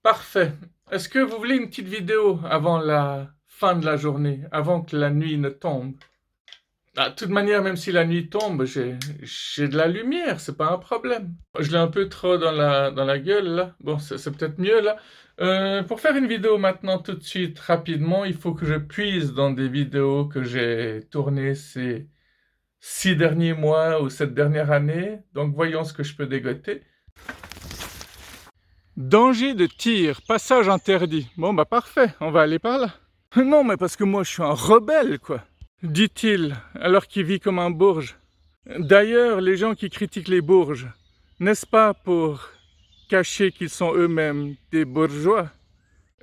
Parfait. Est-ce que vous voulez une petite vidéo avant la fin de la journée, avant que la nuit ne tombe? Ah, de toute manière, même si la nuit tombe, j'ai de la lumière, c'est pas un problème. Je l'ai un peu trop dans la gueule, là. Bon, c'est peut-être mieux, là. Pour faire une vidéo maintenant, tout de suite, rapidement, il faut que je puise dans des vidéos que j'ai tournées ces 6 derniers mois ou cette dernière année. Donc, voyons ce que je peux dégoter. Danger de tir, passage interdit. Bon, bah parfait, on va aller par là. Non, mais parce que moi, je suis un rebelle, quoi. Dit-il, alors qu'il vit comme un bourge. D'ailleurs, les gens qui critiquent les bourges, n'est-ce pas pour cacher qu'ils sont eux-mêmes des bourgeois?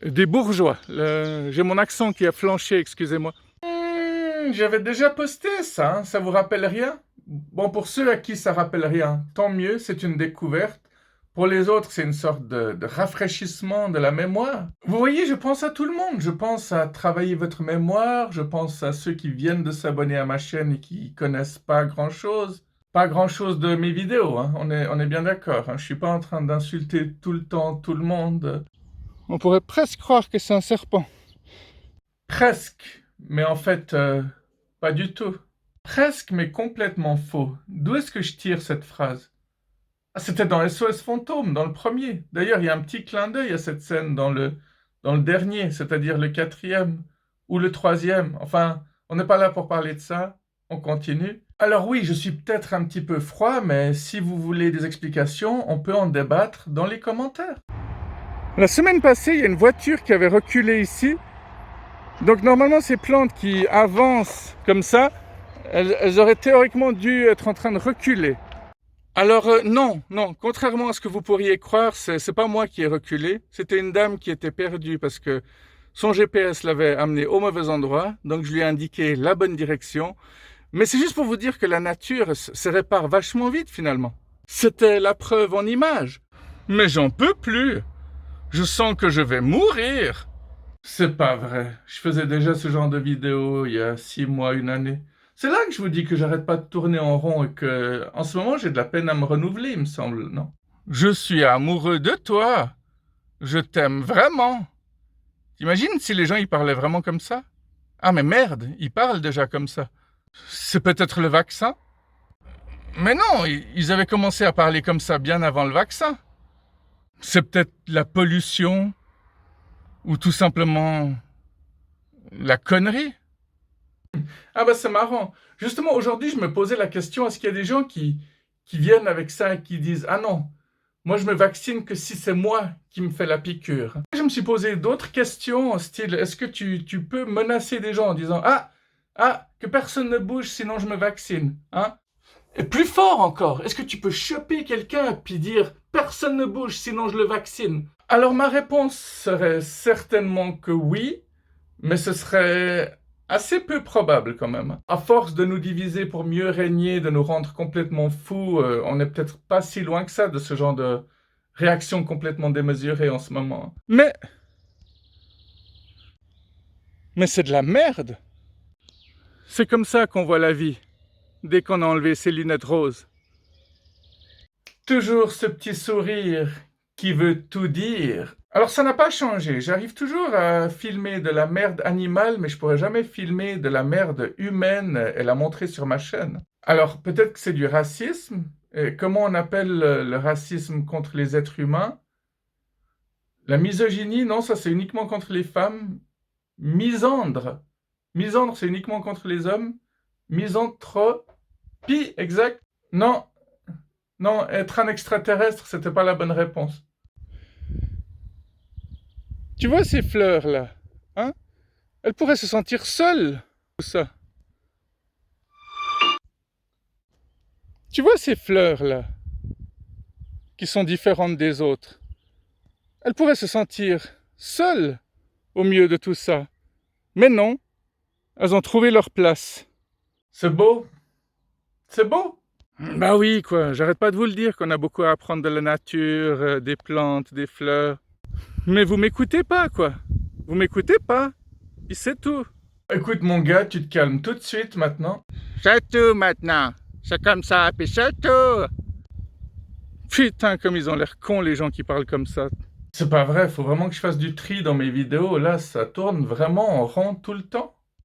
Des bourgeois. J'ai mon accent qui a flanché, excusez-moi. J'avais déjà posté ça, hein, ça vous rappelle rien? Bon, pour ceux à qui ça rappelle rien, tant mieux, c'est une découverte. Pour les autres, c'est une sorte de rafraîchissement de la mémoire. Vous voyez, je pense à tout le monde. Je pense à travailler votre mémoire. Je pense à ceux qui viennent de s'abonner à ma chaîne et qui connaissent pas grand-chose. Pas grand-chose de mes vidéos, hein. On est bien d'accord, hein. Je suis pas en train d'insulter tout le temps tout le monde. On pourrait presque croire que c'est un serpent. Presque, mais en fait, pas du tout. Presque, mais complètement faux. D'où est-ce que je tire cette phrase? Ah, c'était dans SOS Fantôme, dans le premier. D'ailleurs, il y a un petit clin d'œil à cette scène dans le dernier, c'est-à-dire le quatrième ou le troisième. Enfin, on n'est pas là pour parler de ça. On continue. Alors oui, je suis peut-être un petit peu froid, mais si vous voulez des explications, on peut en débattre dans les commentaires. La semaine passée, il y a une voiture qui avait reculé ici. Donc normalement, ces plantes qui avancent comme ça, elles auraient théoriquement dû être en train de reculer. Alors non, contrairement à ce que vous pourriez croire, c'est pas moi qui ai reculé, c'était une dame qui était perdue parce que son GPS l'avait amenée au mauvais endroit, donc je lui ai indiqué la bonne direction. Mais c'est juste pour vous dire que la nature se répare vachement vite finalement. C'était la preuve en images. Mais j'en peux plus. Je sens que je vais mourir. C'est pas vrai. Je faisais déjà ce genre de vidéo il y a 6 mois, une année. C'est là que je vous dis que j'arrête pas de tourner en rond et que, en ce moment, j'ai de la peine à me renouveler, il me semble, non? Je suis amoureux de toi. Je t'aime vraiment. T'imagines si les gens y parlaient vraiment comme ça? Ah mais merde, ils parlent déjà comme ça. C'est peut-être le vaccin? Mais non, ils avaient commencé à parler comme ça bien avant le vaccin. C'est peut-être la pollution ou tout simplement la connerie. Ah bah c'est marrant. Justement, aujourd'hui, je me posais la question, est-ce qu'il y a des gens qui viennent avec ça et qui disent « Ah non, moi je me vaccine que si c'est moi qui me fais la piqûre. » Je me suis posé d'autres questions, style, est-ce que tu peux menacer des gens en disant « que personne ne bouge sinon je me vaccine, hein ?» Et plus fort encore, est-ce que tu peux choper quelqu'un puis dire « Personne ne bouge sinon je le vaccine ?» Alors ma réponse serait certainement que oui, mais ce serait assez peu probable quand même. À force de nous diviser pour mieux régner, de nous rendre complètement fous, on n'est peut-être pas si loin que ça de ce genre de réaction complètement démesurée en ce moment. Mais c'est de la merde. C'est comme ça qu'on voit la vie, dès qu'on a enlevé ses lunettes roses. Toujours ce petit sourire qui veut tout dire. Alors ça n'a pas changé, j'arrive toujours à filmer de la merde animale, mais je pourrais jamais filmer de la merde humaine et la montrer sur ma chaîne. Alors peut-être que c'est du racisme. Et comment on appelle le racisme contre les êtres humains? La misogynie, non, ça c'est uniquement contre les femmes. Misandre. Misandre, c'est uniquement contre les hommes. Misanthropie, exact. Non, être un extraterrestre, c'était pas la bonne réponse. Tu vois ces fleurs-là, hein? Elles pourraient se sentir seules, tout ça. Tu vois ces fleurs-là, qui sont différentes des autres. Elles pourraient se sentir seules au milieu de tout ça. Mais non, elles ont trouvé leur place. C'est beau. C'est beau. Bah oui, quoi, j'arrête pas de vous le dire qu'on a beaucoup à apprendre de la nature, des plantes, des fleurs. Mais vous m'écoutez pas, quoi. Vous m'écoutez pas. Et c'est tout. Écoute, mon gars, tu te calmes tout de suite maintenant. C'est tout maintenant. C'est comme ça, puis c'est tout. Putain, comme ils ont l'air cons, les gens qui parlent comme ça. C'est pas vrai, faut vraiment que je fasse du tri dans mes vidéos. Là, ça tourne vraiment en rond tout le temps.